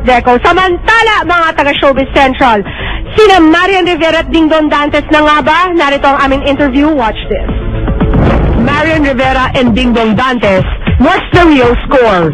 Zeco. Samantala, mga taga-Showbiz Central, sina Marian Rivera at Dingdong Dantes na nga ba? Narito ang aming interview. Watch this. Marian Rivera and Dingdong Dantes, what's the real score?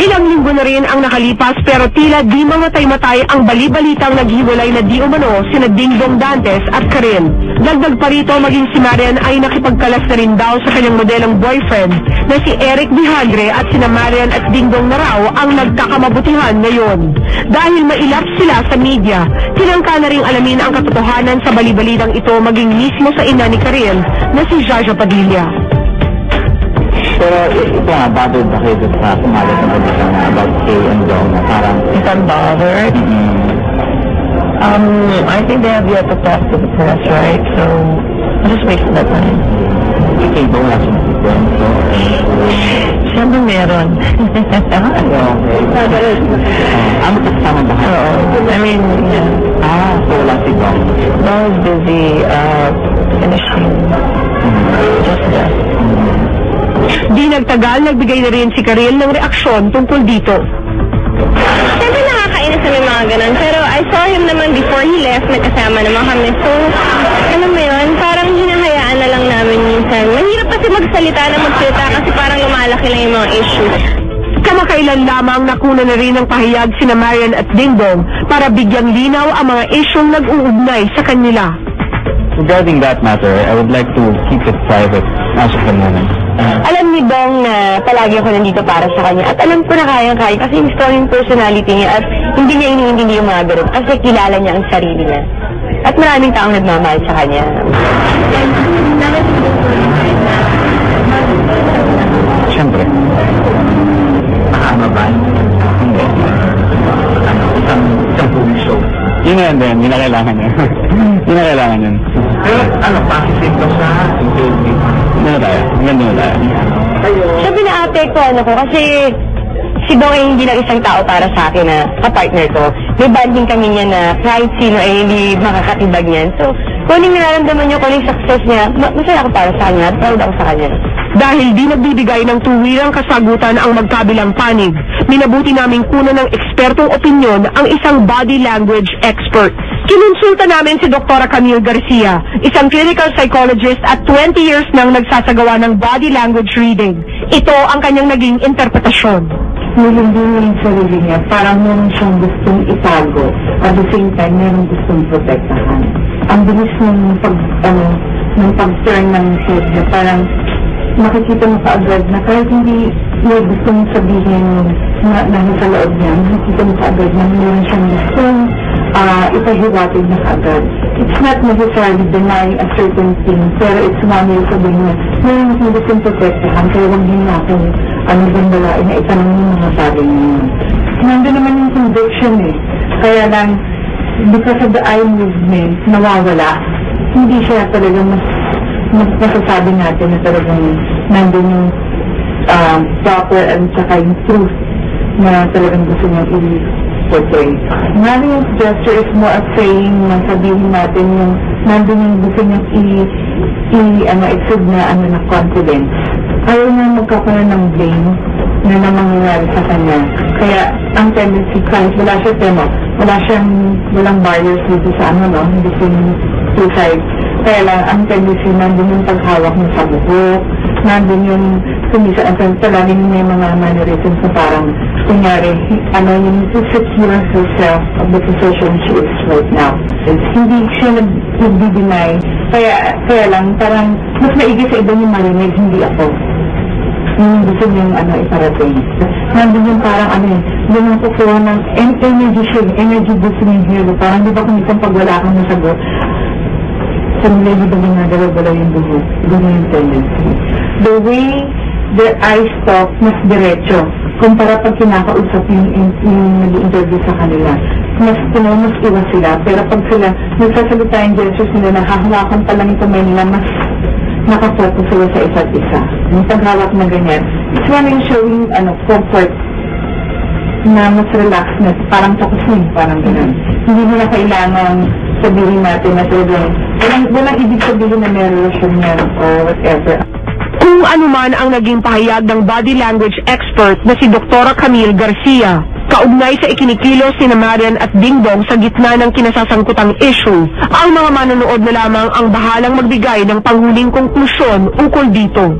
Ilang linggo na rin ang nakalipas pero tila di mamatay-matay ang bali-balitang naghiwalay na di umano sina Dingdong Dantes at Karen. Dagdag pa rito, maging si Marian ay nakipagkalas na rin daw sa kanyang modelong boyfriend na si Eric Vihagre at sina Marian at Dingdong na raw ang nagkakamabutihan ngayon. Dahil mailap sila sa media, tinangka na rin alamin ang katotohanan sa bali-balitang ito maging mismo sa ina ni Karen na si Jaja Padilla. Pero ito nga, bothered ba kayo sa kumalat na balita na about Kay and Dong na parang... If I'm bothered? I think they have yet to talk to the press, right? So, I'll just wait for that time. Kay Dong na siya so... Siyempre meron. Ano kasama ba kayo? I mean, yeah. So wala si Dong. Dong is busy finishing just that. Di nagtagal, nagbigay na rin si Karen ng reaksyon tungkol dito. Siyempre nakakainis na may mga ganun, pero I saw him naman before he left, nagkasama naman kami. So, ano mo yun, parang hinahayaan na lang namin minsan. Mahirap kasi magsalita kasi parang lumalaki lang yung mga issues. Kamakailan lamang nakuna na rin ng pahayag sina Marian at Dingdong para bigyang linaw ang mga isyong nag-uugnay sa kanila. Regarding that matter, I would like to keep it private as of the moment. Alam ni Dong na palagi ako nandito para sa kanya at alam ko na kayang-kaya kasi yung strong yung personality niya at hindi niya iniintindi yung mga ganun kasi kilala niya ang sarili niya. At maraming taong nagmamahal sa kanya. Siyempre. Makakama ba? Hindi. Isang movie show. Yun na din, yun na kailangan niya. Yun na kailangan yun. Pero positive daw sa interview? Ano tayo? Ganda na tayo. Sabi na ko kasi si Dong ay hindi lang isang tao para sa akin na kapartner ko. May banding kami niya na kahit sino ay hindi makakatibag niyan. So, kung anong nararamdaman niyo, kung anong success niya, masaya ako para sa kanya at proud ako sa kanya. Dahil di nagbibigay ng tuwirang kasagutan ang magkabilang panig, minabuti naming kunan ng ekspertong opinyon ang isang body language expert. Kinonsulta namin si Dr. Camille Garcia, isang clinical psychologist at 20 years nang nagsasagawa ng body language reading. Ito ang kanyang naging interpretasyon. Hindi yung sarili niya, parang meron siyang gustong itago. At the same time, meron gustong protektahan. Ang bilis ng pag-turn ng head niya, parang makikita mo kaagad na kahit hindi niya gustong sabihin na nasa loob niya, makikita mo kaagad na meron siyang gustong ipahiwatig na kaagad. It's not necessarily denying a certain thing, pero it's one way sabihin na meron siyang gustong protektahan, kaya huwag din natin gandalain na itanong yung mga bagay niya. Nandun naman yung conviction kaya lang, because of the eye movement, nawawala. Hindi siya talagang masasabi natin na talagang nandun yung proper and saka yung truth na talagang gusto niyang i-portray. Marian's gesture is more of saying na sabihin natin yung nandun yung gusto niyang i-exude na confidence. Ayaw na magkakaroon ng blame na nangyayari sa kanya. Kaya ang tendency, kahit wala siya walang barriers dito sa between two sides. Kaya lang, ang tendency, nandun yung paghawak mo sa buhok, nandun yung palaging may mga mannerisms na parang, kunyari, yung to secure herself of the position she is right now. Hindi siya nag-deny. Kaya lang, parang, mas maigi sa iba yung marinig, hindi ako. Yung gusto niyang iparating. Nandun yung parang yung ang kukuha ng energy gusto niyang hero. Parang di ba kung isang pag wala kang nasagot, sa nila di ba ginagalaw-galaw yung buhok? Ganun yung tendency. The way their eyes talk, mas diretso. Kumpara pag kinakausap yung nag-interview sa kanila. Mas iwas sila. Pero pag sila nagsasalita yung gestures nila, nahahawakan pa lang yung kamay nila, mas nakafocus sila sa isa't isa. Yung paghawak na ganyan. It's one yung showing comfort na mas relaxed na, parang focusing, parang ganun. Hindi mo na kailangan sabihin natin na walang ibig sabihin na may relasyon yan or whatever. Kung ano man ang naging pahayag ng body language expert na si Dr. Camille Garcia, Kaugnay sa ikinikilos ni Marian at Dingdong sa gitna ng kinasasangkutang issue, ang mga manonood na lamang ang bahalang magbigay ng panghuling konklusyon ukol dito.